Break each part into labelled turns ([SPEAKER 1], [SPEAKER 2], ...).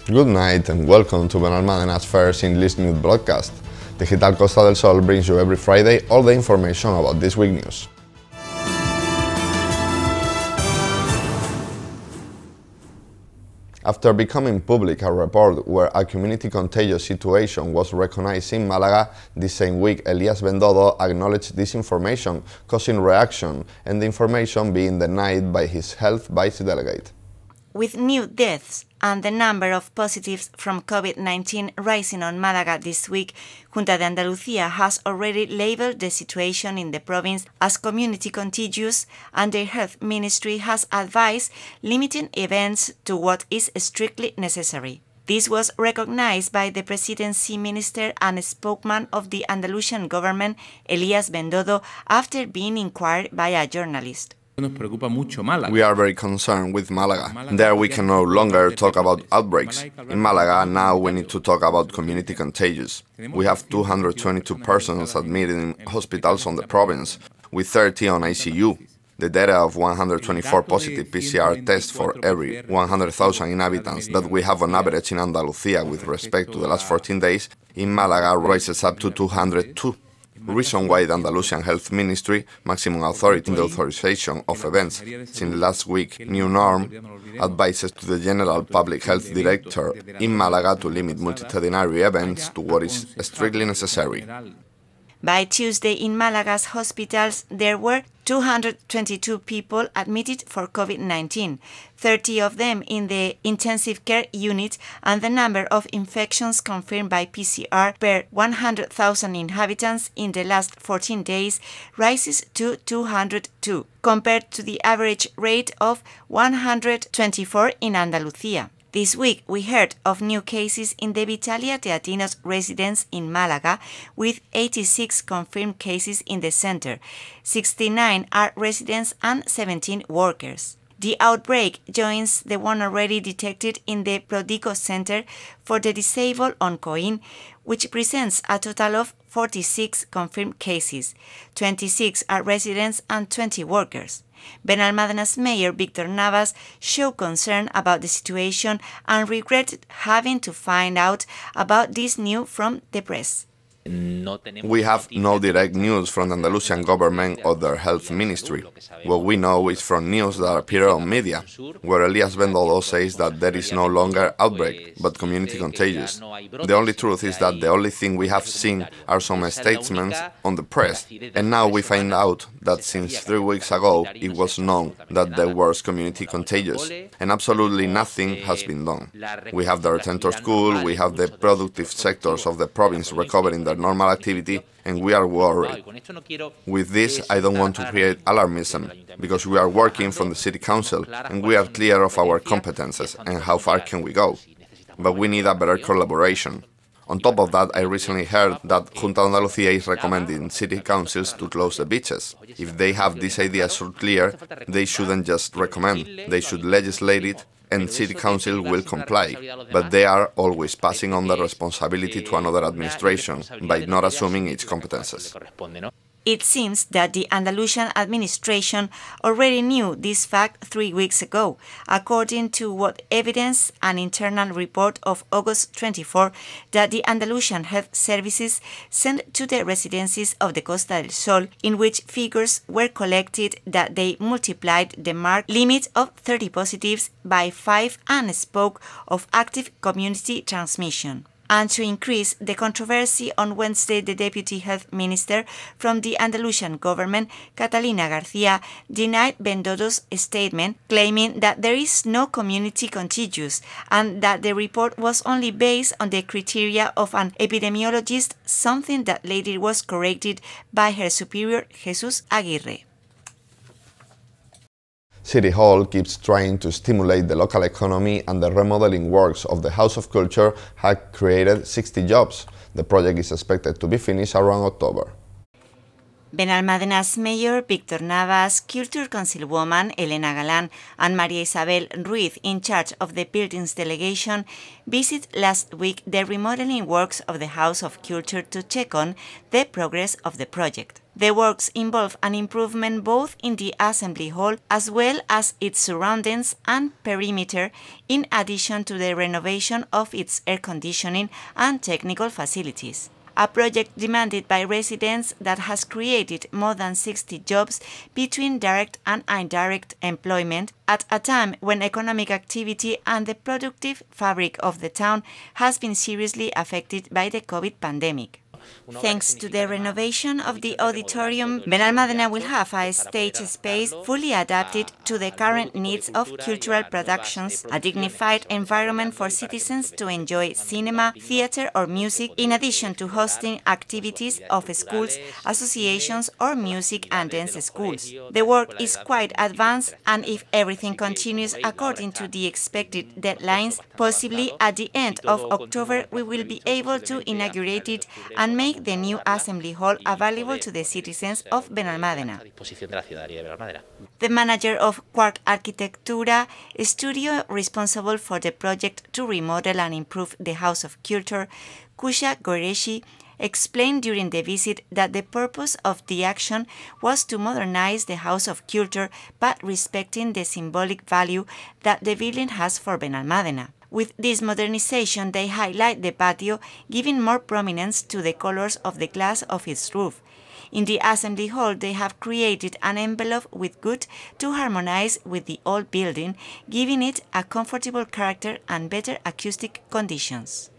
[SPEAKER 1] Good night and welcome to Benalmádena's first English news broadcast. Digital Costa del Sol brings you every Friday all the information about this week news. After becoming public a report where a community contagious situation was recognized in Málaga, this same week Elías Bendodo acknowledged this information, causing reaction and the information being denied by his health vice delegate.
[SPEAKER 2] With new deaths and the number of positives from COVID-19 rising on Málaga this week, Junta de Andalucía has already labeled the situation in the province as community contagious, and their health ministry has advised limiting events to what is strictly necessary. This was recognized by the presidency minister and spokesman of the Andalusian government, Elías Bendodo, after being inquired by a journalist.
[SPEAKER 1] We are very concerned with Málaga. There we can no longer talk about outbreaks. In Málaga, now we need to talk about community contagious. We have 222 persons admitted in hospitals on the province, with 30 on ICU. The data of 124 positive PCR tests for every 100,000 inhabitants that we have on average in Andalucía with respect to the last 14 days, in Málaga rises up to 202. Reason why the Andalusian Health Ministry, maximum authority in the authorization of events, since last week, new norm, advises to the General Public Health Director in Málaga to limit multitudinary events to what is strictly necessary.
[SPEAKER 2] By Tuesday in Malaga's hospitals, there were 222 people admitted for COVID-19, 30 of them in the intensive care unit, and the number of infections confirmed by PCR per 100,000 inhabitants in the last 14 days rises to 202, compared to the average rate of 124 in Andalucía. This week, we heard of new cases in the Vitalia Teatinos residence in Málaga, with 86 confirmed cases in the center. 69 are residents and 17 workers. The outbreak joins the one already detected in the Prodico Center for the Disabled on Coín, which presents a total of 46 confirmed cases. 26 are residents and 20 workers. Benalmádena's mayor Víctor Navas showed concern about the situation and regretted having to find out about this news from the press.
[SPEAKER 1] We have no direct news from the Andalusian government or their health ministry. What we know is from news that appear on media, where Elías Bendodo says that there is no longer outbreak, but community contagious. The only truth is that the only thing we have seen are some statements on the press, and now we find out that since 3 weeks ago it was known that there was community contagious, and absolutely nothing has been done. We have the return to school, we have the productive sectors of the province recovering their normal activity, and we are worried. With this, I don't want to create alarmism, because we are working from the City Council, and we are clear of our competences and how far can we go. But we need a better collaboration. On top of that, I recently heard that Junta de Andalucía is recommending city councils to close the beaches. If they have this idea so clear, they shouldn't just recommend, they should legislate it, and City Council will comply, but they are always passing on the responsibility to another administration by not assuming its competences.
[SPEAKER 2] It seems that the Andalusian administration already knew this fact 3 weeks ago, according to what evidence an internal report of August 24 that the Andalusian Health Services sent to the residences of the Costa del Sol, in which figures were collected that they multiplied the marked limit of 30 positives by 5 and spoke of active community transmission. And to increase the controversy, on Wednesday the Deputy Health Minister from the Andalusian government, Catalina García, denied Bendodo's statement, claiming that there is no community contagious and that the report was only based on the criteria of an epidemiologist, something that later was corrected by her superior, Jesus Aguirre.
[SPEAKER 1] City Hall keeps trying to stimulate the local economy, and the remodeling works of the House of Culture have created 60 jobs. The project is expected to be finished around October.
[SPEAKER 2] Benalmádena's mayor, Víctor Navas, Culture Councilwoman Elena Galán, and María Isabel Ruiz, in charge of the buildings delegation, visited last week the remodeling works of the House of Culture to check on the progress of the project. The works involve an improvement both in the Assembly Hall as well as its surroundings and perimeter, in addition to the renovation of its air conditioning and technical facilities. A project demanded by residents that has created more than 60 jobs between direct and indirect employment at a time when economic activity and the productive fabric of the town has been seriously affected by the COVID pandemic. Thanks to the renovation of the auditorium, Benalmádena will have a stage space fully adapted to the current needs of cultural productions, a dignified environment for citizens to enjoy cinema, theater or music, in addition to hosting activities of schools, associations or music and dance schools. The work is quite advanced, and if everything continues according to the expected deadlines, possibly at the end of October we will be able to inaugurate it and make the new Assembly Hall available to the citizens of Benalmádena. The manager of Quark Arquitectura, a studio responsible for the project to remodel and improve the House of Culture, Kusha Goreshi, explained during the visit that the purpose of the action was to modernize the House of Culture, but respecting the symbolic value that the building has for Benalmádena. With this modernization, they highlight the patio, giving more prominence to the colors of the glass of its roof. In the Assembly Hall, they have created an envelope with wood to harmonize with the old building, giving it a comfortable character and better acoustic conditions.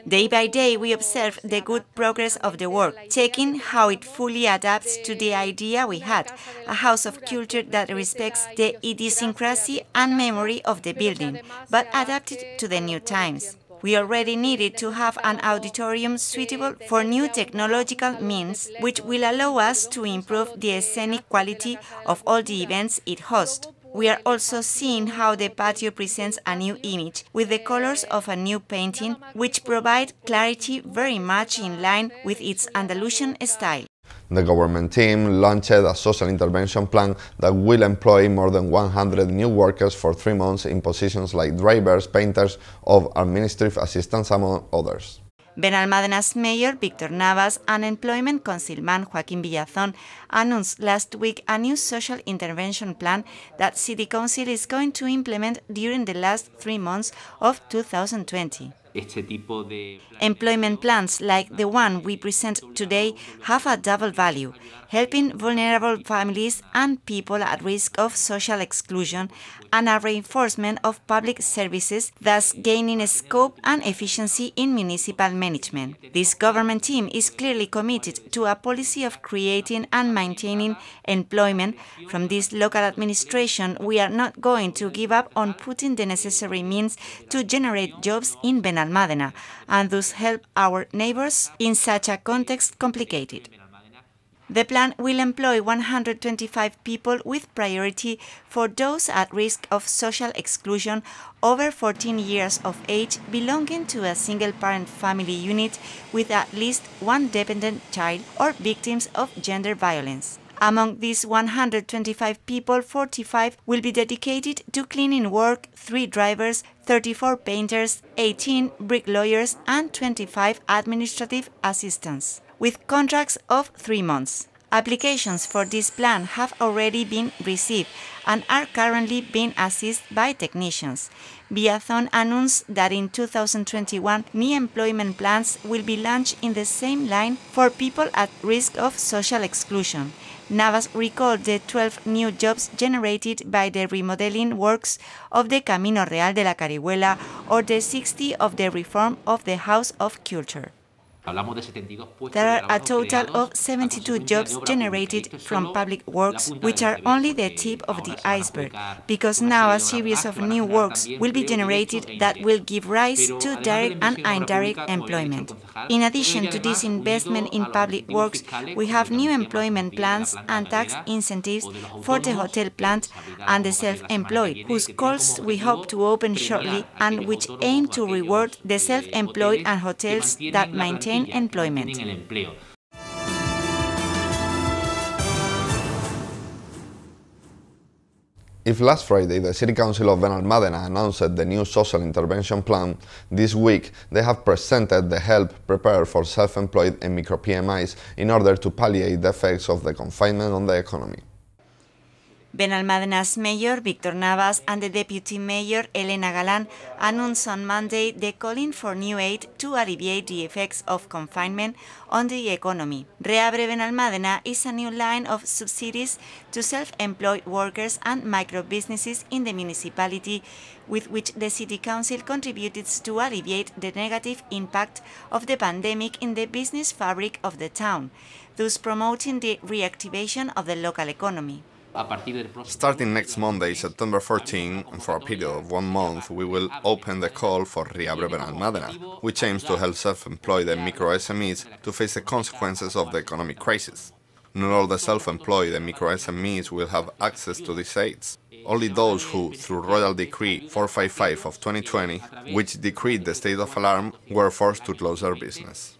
[SPEAKER 2] Day by day, we observe the good progress of the work, checking how it fully adapts to the idea we had, a house of culture that respects the idiosyncrasy and memory of the building, but adapted to the new times. We already needed to have an auditorium suitable for new technological means, which will allow us to improve the scenic quality of all the events it hosts. We are also seeing how the patio presents a new image with the colors of a new painting, which provide clarity very much in line with its Andalusian style.
[SPEAKER 1] The government team launched a social intervention plan that will employ more than 100 new workers for 3 months in positions like drivers, painters, or administrative assistants, among others.
[SPEAKER 2] Benalmádena's mayor, Víctor Navas, and employment councilman Joaquín Villazón announced last week a new social intervention plan that City Council is going to implement during the last 3 months of 2020. Employment plans like the one we present today have a double value, helping vulnerable families and people at risk of social exclusion, and a reinforcement of public services, thus gaining scope and efficiency in municipal management. This government team is clearly committed to a policy of creating and maintaining employment. From this local administration, we are not going to give up on putting the necessary means to generate jobs in Benalmádena, and thus help our neighbors in such a context complicated. The plan will employ 125 people with priority for those at risk of social exclusion over 14 years of age, belonging to a single-parent family unit with at least one dependent child, or victims of gender violence. Among these 125 people, 45 will be dedicated to cleaning work, 3 drivers, 34 painters, 18 bricklayers, and 25 administrative assistants, with contracts of 3 months. Applications for this plan have already been received and are currently being assisted by technicians. Villazón announced that in 2021, new employment plans will be launched in the same line for people at risk of social exclusion. Navas recalled the 12 new jobs generated by the remodeling works of the Camino Real de la Carihuela, or the 60 of the reform of the House of Culture. There are a total of 72 jobs generated from public works, which are only the tip of the iceberg, because now a series of new works will be generated that will give rise to direct and indirect employment. In addition to this investment in public works, we have new employment plans and tax incentives for the hotel plant and the self-employed, whose calls we hope to open shortly and which aim to reward the self-employed and hotels that maintain employment.
[SPEAKER 1] If last Friday the City Council of Benalmádena announced the new social intervention plan, this week they have presented the help prepared for self-employed and micro-PMIs in order to palliate the effects of the confinement on the economy.
[SPEAKER 2] Benalmádena's mayor, Víctor Navas, and the deputy mayor, Elena Galán, announced on Monday the calling for new aid to alleviate the effects of confinement on the economy. Reabre Benalmádena is a new line of subsidies to self-employed workers and micro-businesses in the municipality, with which the City Council contributed to alleviate the negative impact of the pandemic in the business fabric of the town, thus promoting the reactivation of the local economy.
[SPEAKER 1] Starting next Monday, September 14, and for a period of 1 month, we will open the call for Reabre Benalmádena, which aims to help self-employed and micro-SMEs to face the consequences of the economic crisis. Not all the self-employed and micro-SMEs will have access to these aids. Only those who, through Royal Decree 455 of 2020, which decreed the state of alarm, were forced to close their business.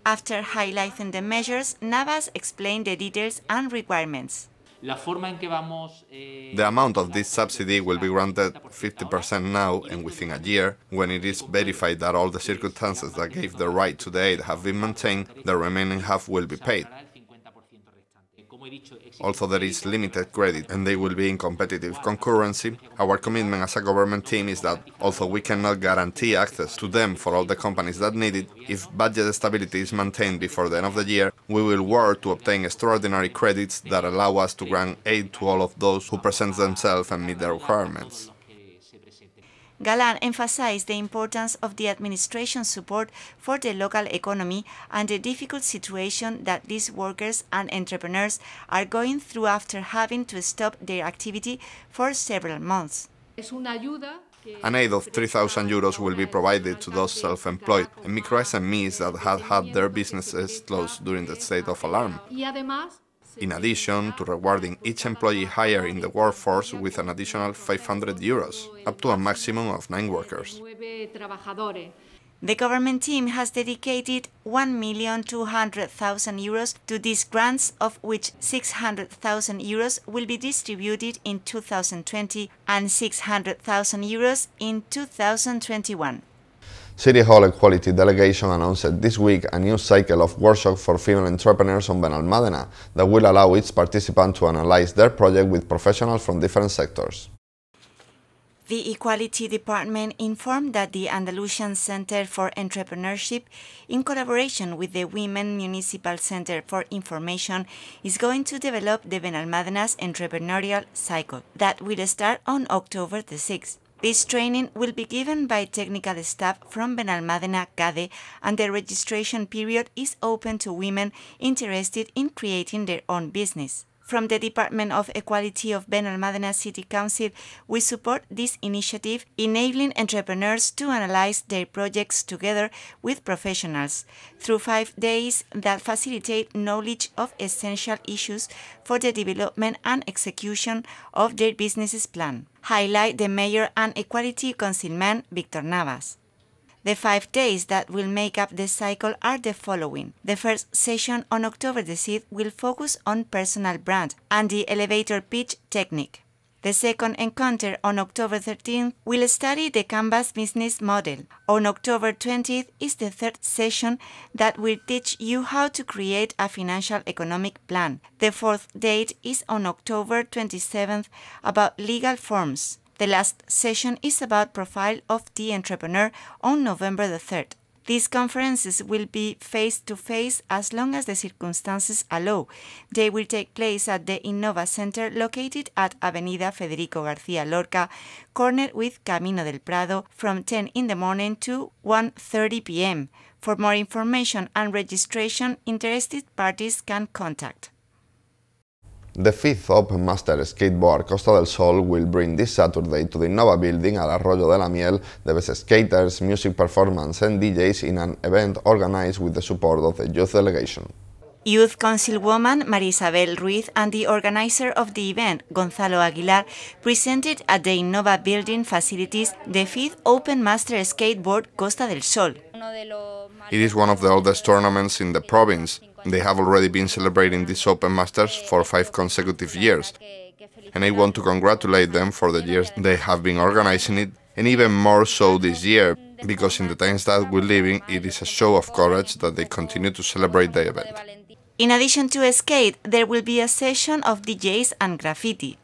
[SPEAKER 2] After highlighting the measures, Navas explained the details and requirements.
[SPEAKER 1] The amount of this subsidy will be granted 50% now and within a year. When it is verified that all the circumstances that gave the right to the aid have been maintained, the remaining half will be paid. Also, there is limited credit and they will be in competitive concurrency. Our commitment as a government team is that, although we cannot guarantee access to them for all the companies that need it, if budget stability is maintained before the end of the year, we will work to obtain extraordinary credits that allow us to grant aid to all of those who present themselves and meet the requirements.
[SPEAKER 2] Galán emphasized the importance of the administration's support for the local economy and the difficult situation that these workers and entrepreneurs are going through after having to stop their activity for several months.
[SPEAKER 1] An aid of €3,000 will be provided to those self-employed and micro-SMEs that have had their businesses closed during the state of alarm, in addition to rewarding each employee hired in the workforce with an additional €500, up to a maximum of 9 workers.
[SPEAKER 2] The government team has dedicated €1,200,000 to these grants, of which €600,000 will be distributed in 2020 and €600,000 in 2021.
[SPEAKER 1] City Hall Equality Delegation announced this week a new cycle of workshops for female entrepreneurs on Benalmádena that will allow each participant to analyze their project with professionals from different sectors.
[SPEAKER 2] The Equality Department informed that the Andalusian Center for Entrepreneurship, in collaboration with the Women Municipal Center for Information, is going to develop the Benalmádena's entrepreneurial cycle that will start on October the 6th. This training will be given by technical staff from Benalmádena CADE, and the registration period is open to women interested in creating their own business. From the Department of Equality of Benalmádena City Council, we support this initiative, enabling entrepreneurs to analyze their projects together with professionals through 5 days that facilitate knowledge of essential issues for the development and execution of their business plan. Highlight the Mayor and Equality Councilman Víctor Navas. The 5 days that will make up the cycle are the following. The first session on October the 6th will focus on personal brand and the elevator pitch technique. The second encounter on October 13th will study the Canvas business model. On October 20th is the third session that will teach you how to create a financial economic plan. The fourth date is on October 27th about legal forms. The last session is about profile of the entrepreneur on November the 3rd. These conferences will be face-to-face as long as the circumstances allow. They will take place at the Innova Center located at Avenida Federico García Lorca, corner with Camino del Prado, from 10 in the morning to 1:30 p.m. For more information and registration, interested parties can contact.
[SPEAKER 1] The 5th Open Master Skateboard Costa del Sol will bring this Saturday to the Innova building at Arroyo de la Miel the best skaters, music performance and DJs in an event organized with the support of the youth delegation.
[SPEAKER 2] Youth Councilwoman Marisabel Ruiz and the organizer of the event, Gonzalo Aguilar, presented at the Innova building facilities the 5th Open Master Skateboard Costa del Sol.
[SPEAKER 1] It is one of the oldest tournaments in the province. They have already been celebrating this Open Masters for 5 consecutive years, and I want to congratulate them for the years they have been organizing it, and even more so this year, because in the times that we live in, it is a show of courage that they continue to celebrate the event.
[SPEAKER 2] In addition to skate, there will be a session of DJs and graffiti.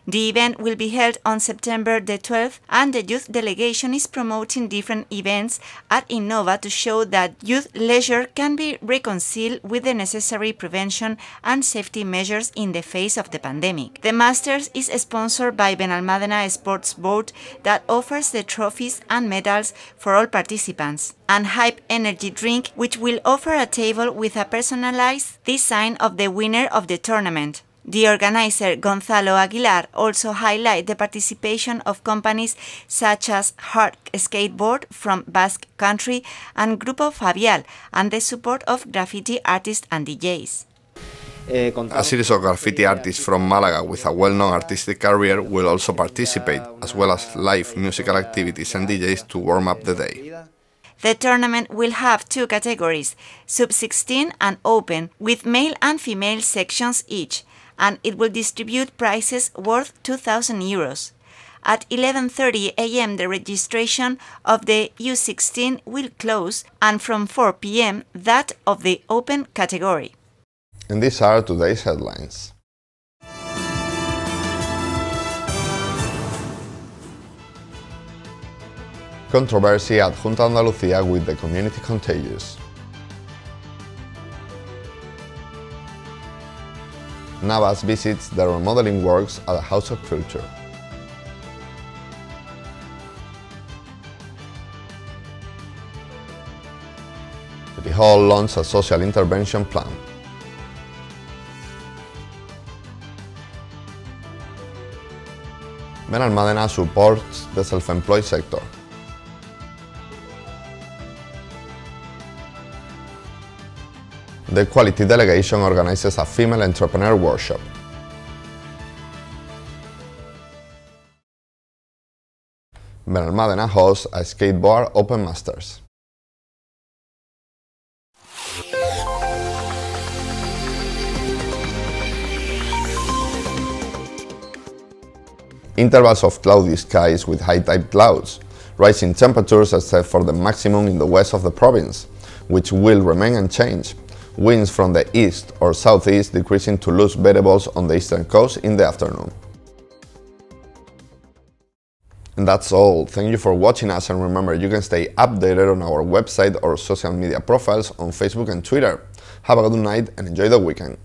[SPEAKER 2] The event will be held on September the 12th, and the youth delegation is promoting different events at Innova to show that youth leisure can be reconciled with the necessary prevention and safety measures in the face of the pandemic. The Masters is sponsored by Benalmádena Sports Board that offers the trophies and medals for all participants, and Hype Energy Drink, which will offer a table with a personalized design of the winner of the tournament. The organizer, Gonzalo Aguilar, also highlighted the participation of companies such as Hard Skateboard from Basque Country and Grupo Fabial, and the support of graffiti artists and DJs.
[SPEAKER 1] A series of graffiti artists from Málaga with a well-known artistic career will also participate, as well as live musical activities and DJs to warm up the day.
[SPEAKER 2] The tournament will have 2 categories, Sub-16 and Open, with male and female sections each, and it will distribute prizes worth €2,000. At 11:30 a.m. the registration of the U16 will close, and from 4 p.m. that of the Open category.
[SPEAKER 1] And these are today's headlines. Controversy at Junta Andalucía with the community contagious. Navas visits the remodeling works at the House of Culture. City Hall launched a social intervention plan. Benalmádena supports the self-employed sector. The Equality Delegation organizes a female entrepreneur workshop. Benalmádena hosts a skateboard Open Masters. Intervals of cloudy skies with high-tide clouds, rising temperatures except for the maximum in the west of the province, which will remain unchanged. Winds from the east or southeast decreasing to loose variables on the eastern coast in the afternoon. And that's all. Thank you for watching us, and remember, you can stay updated on our website or social media profiles on Facebook and Twitter. Have a good night and enjoy the weekend.